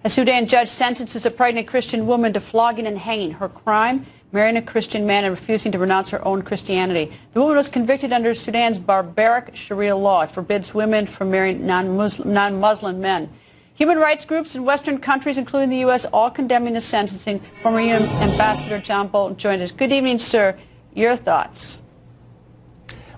A Sudan judge sentences a pregnant Christian woman to flogging and hanging. Her crime? Marrying a Christian man and refusing to renounce her own Christianity. The woman was convicted under Sudan's barbaric Sharia law. It forbids women from marrying non-Muslim men. Human rights groups in Western countries, including the U.S., all condemning the sentencing. Former UN Ambassador John Bolton joins us. Good evening, sir. Your thoughts?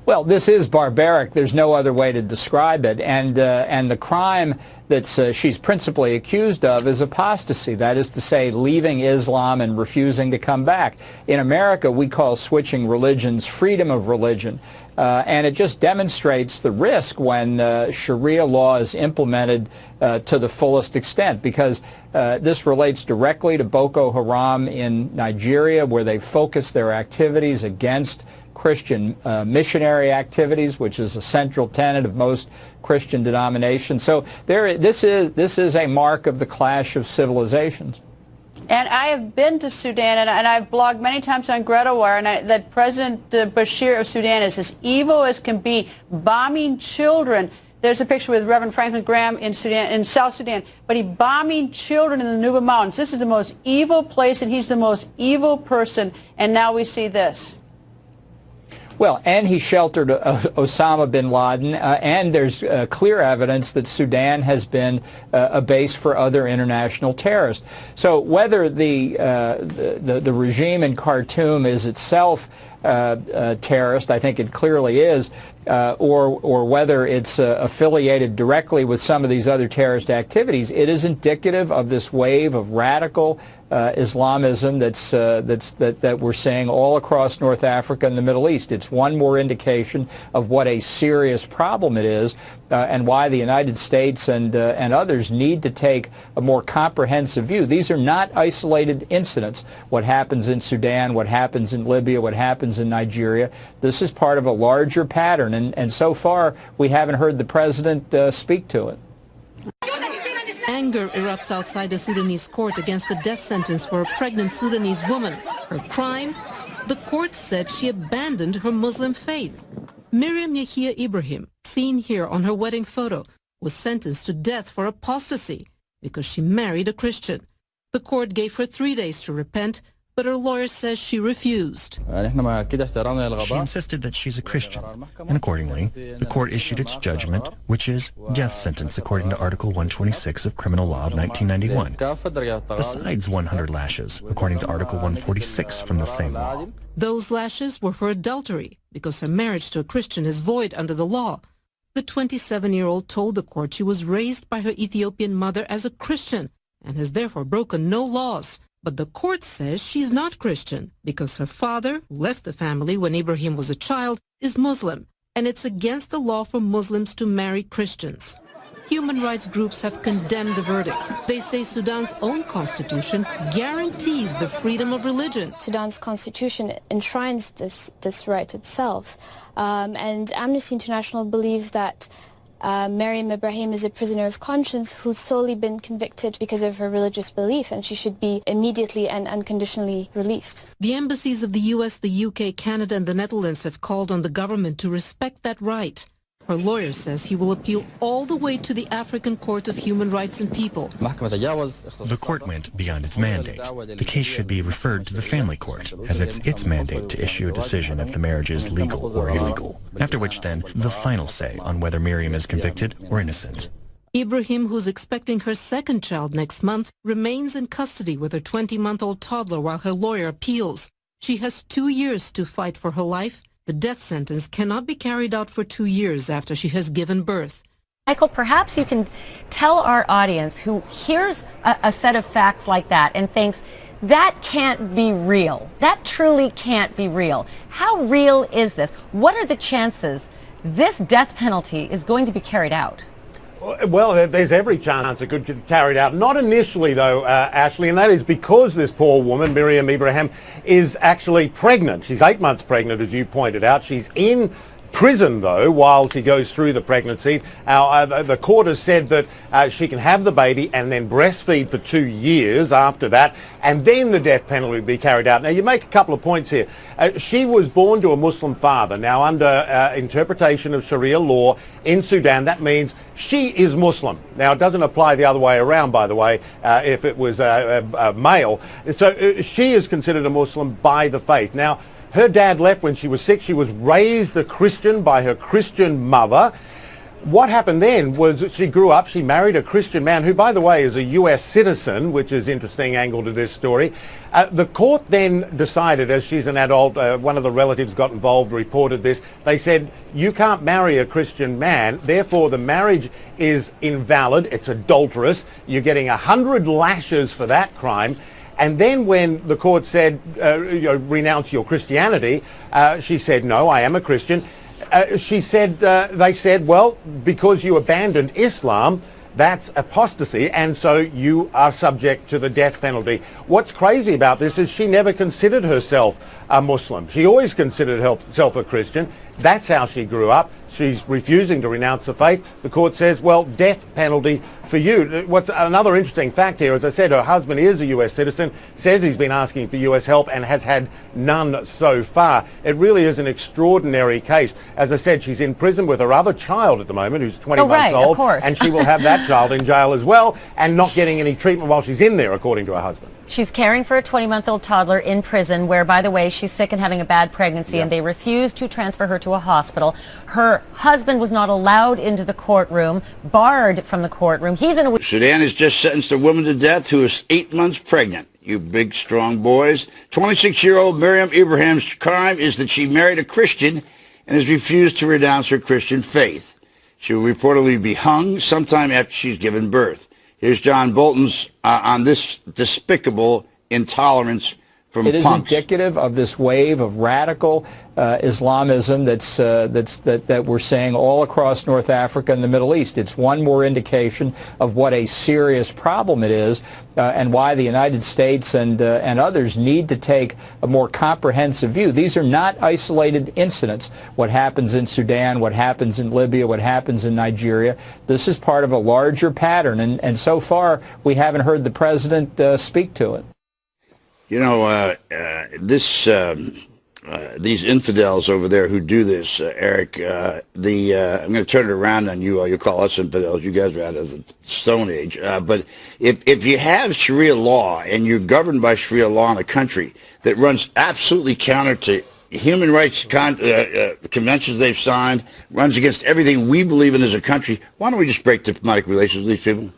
Well, this is barbaric. There's no other way to describe it. And the crime that she's principally accused of is apostasy. That is to say, leaving Islam and refusing to come back. In America, we call switching religions freedom of religion. And it just demonstrates the risk when Sharia law is implemented to the fullest extent, because this relates directly to Boko Haram in Nigeria, where they focus their activities against Christian missionary activities, which is a central tenet of most Christian denominations. So this is a mark of the clash of civilizations. And I have been to Sudan, and I've blogged many times on GretaWire, and that President Bashir of Sudan is as evil as can be, bombing children. There's a picture with Reverend Franklin Graham in South Sudan, but he's bombing children in the Nuba Mountains. This is the most evil place, and he's the most evil person, and now we see this. Well, and he sheltered Osama bin Laden, and there's clear evidence that Sudan has been a base for other international terrorists. So whether the regime in Khartoum is itself terrorist, I think it clearly is, or whether it's affiliated directly with some of these other terrorist activities, it is indicative of this wave of radical Islamism that we're seeing all across North Africa and the Middle East. It's one more indication of what a serious problem it is, and why the United States and others need to take a more comprehensive view. These are not isolated incidents. What happens in Sudan, what happens in Libya, what happens in Nigeria, this is part of a larger pattern, and so far we haven't heard the president speak to it. Anger erupts outside a Sudanese court against the death sentence for a pregnant Sudanese woman. Her crime? The court said she abandoned her Muslim faith. Miriam Yahia Ibrahim, seen here on her wedding photo, was sentenced to death for apostasy because she married a Christian. The court gave her 3 days to repent, but her lawyer says she refused. She insisted that she's a Christian, and accordingly, the court issued its judgment, which is death sentence according to Article 126 of Criminal Law of 1991, besides 100 lashes, according to Article 146 from the same law. Those lashes were for adultery, because her marriage to a Christian is void under the law. The 27-year-old told the court she was raised by her Ethiopian mother as a Christian, and has therefore broken no laws. But the court says she's not Christian because her father, who left the family when Ibrahim was a child, is Muslim, and it's against the law for Muslims to marry Christians. Human rights groups have condemned the verdict. They say Sudan's own constitution guarantees the freedom of religion. Sudan's constitution enshrines this right itself, and Amnesty International believes that Miriam Ibrahim is a prisoner of conscience who's solely been convicted because of her religious belief, and she should be immediately and unconditionally released. The embassies of the US, the UK, Canada, and the Netherlands have called on the government to respect that right. Her lawyer says he will appeal all the way to the African Court of Human Rights and People. The court went beyond its mandate. The case should be referred to the family court, as it's its mandate to issue a decision if the marriage is legal or illegal, after which then the final say on whether Miriam is convicted or innocent. Ibrahim, who's expecting her second child next month, remains in custody with her 20-month-old toddler while her lawyer appeals. She has 2 years to fight for her life. The death sentence cannot be carried out for 2 years after she has given birth. Michael, perhaps you can tell our audience who hears a set of facts like that and thinks, that can't be real. That truly can't be real. How real is this? What are the chances this death penalty is going to be carried out? Well, there's every chance it could get carried out. Not initially, though, Ashley, and that is because this poor woman, Miriam Ibrahim, is actually pregnant. She's 8 months pregnant, as you pointed out. She's in prison, though, while she goes through the pregnancy. The court has said that she can have the baby and then breastfeed for 2 years after that, and then the death penalty will be carried out. Now, you make a couple of points here. She was born to a Muslim father. Now, under interpretation of Sharia law in Sudan, that means she is Muslim. Now, it doesn't apply the other way around, by the way, if it was a male. So she is considered a Muslim by the faith. Now, her dad left when she was 6. She was raised a Christian by her Christian mother. What happened then was that she grew up, she married a Christian man who, by the way, is a US citizen, which is an interesting angle to this story. The court then decided, as she's an adult, one of the relatives got involved, reported this. They said, you can't marry a Christian man, therefore the marriage is invalid, it's adulterous. You're getting 100 lashes for that crime. And then when the court said, renounce your Christianity, she said, no, I am a Christian. She said, they said, well, because you abandoned Islam, that's apostasy, and so you are subject to the death penalty. What's crazy about this is she never considered herself a Muslim. She always considered herself a Christian. That's how she grew up. She's refusing to renounce the faith. The court says, well, death penalty for you. What's another interesting fact here, as I said, her husband is a US citizen, says he's been asking for US help and has had none so far. It really is an extraordinary case. As I said, she's in prison with her other child at the moment, who's 20 months old, and she will have that child in jail as well, and not getting any treatment while she's in there, according to her husband. She's caring for a 20-month-old toddler in prison where, by the way, she's sick and having a bad pregnancy, and they refused to transfer her to a hospital. Her husband was not allowed into the courtroom, barred from the courtroom. He's in a... Sudan has just sentenced a woman to death who is 8 months pregnant. You big, strong boys. 26-year-old Miriam Ibrahim's crime is that she married a Christian and has refused to renounce her Christian faith. She will reportedly be hung sometime after she's given birth. Here's John Bolton's on this despicable intolerance from punks. It is indicative of this wave of radical Islamism that we're seeing all across North Africa and the Middle East. It's one more indication of what a serious problem it is and why the United States and others need to take a more comprehensive view. These are not isolated incidents. What happens in Sudan, what happens in Libya, what happens in Nigeria, this is part of a larger pattern, and so far we haven't heard the president speak to it. You know, these infidels over there who do this, Eric, I'm going to turn it around on you all. You call us infidels. You guys are out of the Stone Age. But if you have Sharia law and you're governed by Sharia law in a country that runs absolutely counter to human rights conventions they've signed, runs against everything we believe in as a country, why don't we just break diplomatic relations with these people?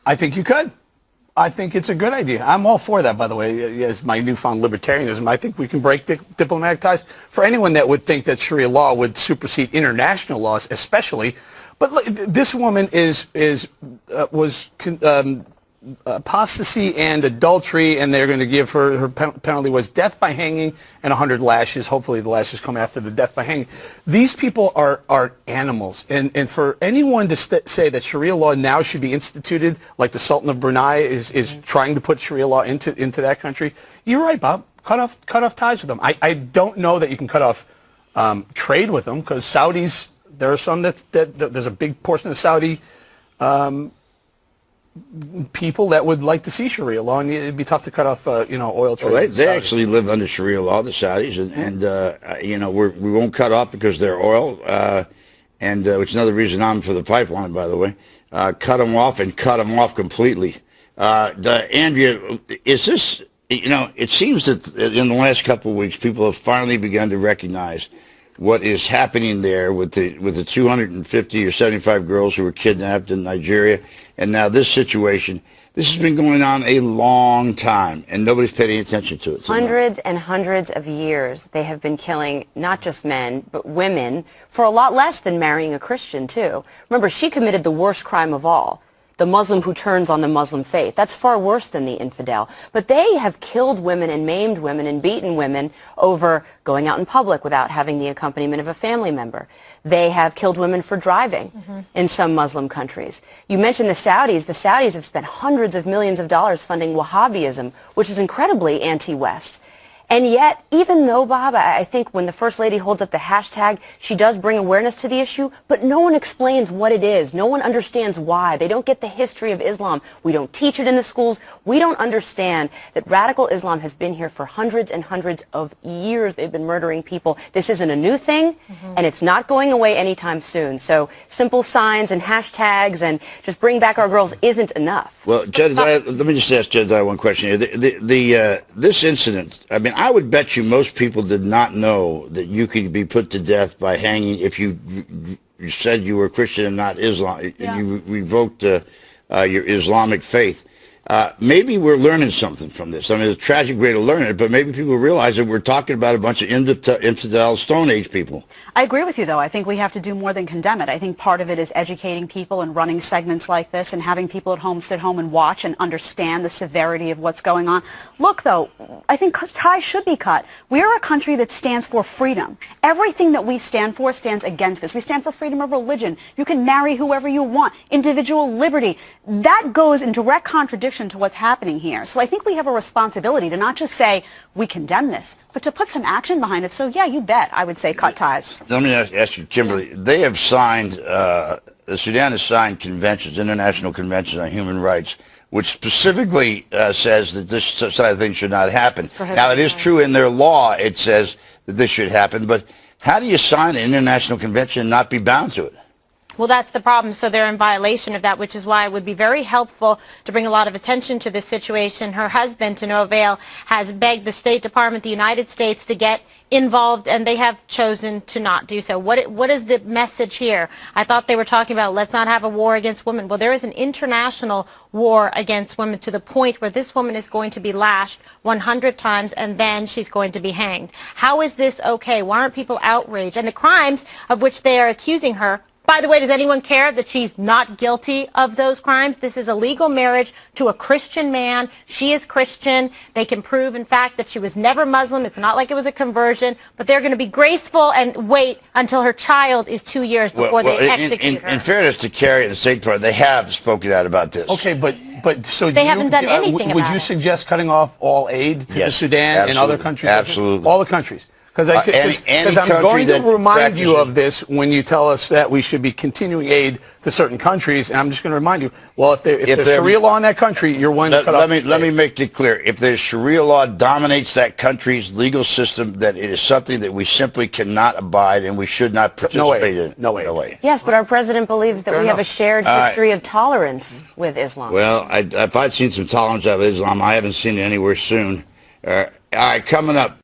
I think you could. I think it's a good idea. I'm all for that, by the way, as my newfound libertarianism. I think we can break diplomatic ties. For anyone that would think that Sharia law would supersede international laws, especially, but look, this woman was apostasy and adultery, and they're going to give her penalty was death by hanging and 100 lashes. Hopefully the lashes come after the death by hanging. These people are animals, and for anyone to say that Sharia law now should be instituted, like the Sultan of Brunei is trying to put Sharia law into that country, you're right, Bob. Cut off ties with them. I don't know that you can cut off trade with them, because Saudis, there are some that there's a big portion of Saudi people that would like to see Sharia law, and it'd be tough to cut off, oil trade. Well, they actually live under Sharia law, the Saudis, and we won't cut off because they're oil, and which is another reason I'm for the pipeline, by the way. Cut them off and cut them off completely. Andrea, is this? It seems that in the last couple of weeks, people have finally begun to recognize what is happening there with the 250 or 75 girls who were kidnapped in Nigeria, and now this situation. This has been going on a long time, and nobody's paid any attention to it. Hundreds and hundreds of years they have been killing not just men, but women for a lot less than marrying a Christian, too. Remember, she committed the worst crime of all. The Muslim who turns on the Muslim faith. That's far worse than the infidel. But they have killed women and maimed women and beaten women over going out in public without having the accompaniment of a family member. They have killed women for driving in some Muslim countries. You mentioned the Saudis. The Saudis have spent hundreds of millions of dollars funding Wahhabism, which is incredibly anti-West. And yet, even though, Bob, I think when the First Lady holds up the hashtag, she does bring awareness to the issue, but no one explains what it is. No one understands why. They don't get the history of Islam. We don't teach it in the schools. We don't understand that radical Islam has been here for hundreds and hundreds of years. They've been murdering people. This isn't a new thing, and it's not going away anytime soon. So simple signs and hashtags and just bring back our girls isn't enough. Well, Jedediah, let me just ask Jedediah one question here. This incident, I mean, I would bet you most people did not know that you could be put to death by hanging if you said you were Christian and not Islam. Yeah. You revoked your Islamic faith. Maybe we're learning something from this. I mean, it's a tragic way to learn it, but maybe people realize that we're talking about a bunch of infidel Stone Age people. I agree with you, though. I think we have to do more than condemn it. I think part of it is educating people and running segments like this and having people at home sit home and watch and understand the severity of what's going on. Look, though, I think ties should be cut. We are a country that stands for freedom. Everything that we stand for stands against this. We stand for freedom of religion. You can marry whoever you want. Individual liberty. That goes in direct contradiction to what's happening here. So I think we have a responsibility to not just say we condemn this, but to put some action behind it. So yeah, you bet, I would say cut ties. Let me ask you, Kimberly, they have signed, Sudan has signed conventions, international conventions on human rights, which specifically says that this sort of thing should not happen. Now, it is true in their law, it says that this should happen, but how do you sign an international convention and not be bound to it? Well, that's the problem. So they're in violation of that, which is why it would be very helpful to bring a lot of attention to this situation. Her husband, to no avail, has begged the State Department, the United States, to get involved, and they have chosen to not do so. What is the message here? I thought they were talking about let's not have a war against women. Well, there is an international war against women to the point where this woman is going to be lashed 100 times and then she's going to be hanged. How is this okay? Why aren't people outraged? And the crimes of which they are accusing her, by the way, does anyone care that she's not guilty of those crimes? This is a legal marriage to a Christian man. She is Christian. They can prove, in fact, that she was never Muslim. It's not like it was a conversion. But they're going to be graceful and wait until her child is 2 years before they execute her. In fairness to Kerry and the State Department, they have spoken out about this. Okay, but so they haven't done anything would about you it. suggest cutting off all aid to the Sudan and other countries? Absolutely. All the countries. Because I'm going to remind you of this when you tell us that we should be continuing aid to certain countries, and I'm just going to remind you, well, if there's Sharia law in that country, you're willing to cut off. Let me make it clear. If there's Sharia law dominates that country's legal system, that it is something that we simply cannot abide and we should not participate in. No way. Yes, but our president believes that we have a shared history of tolerance with Islam. Well, if I'd seen some tolerance out of Islam, I haven't seen it anywhere soon. All right, coming up.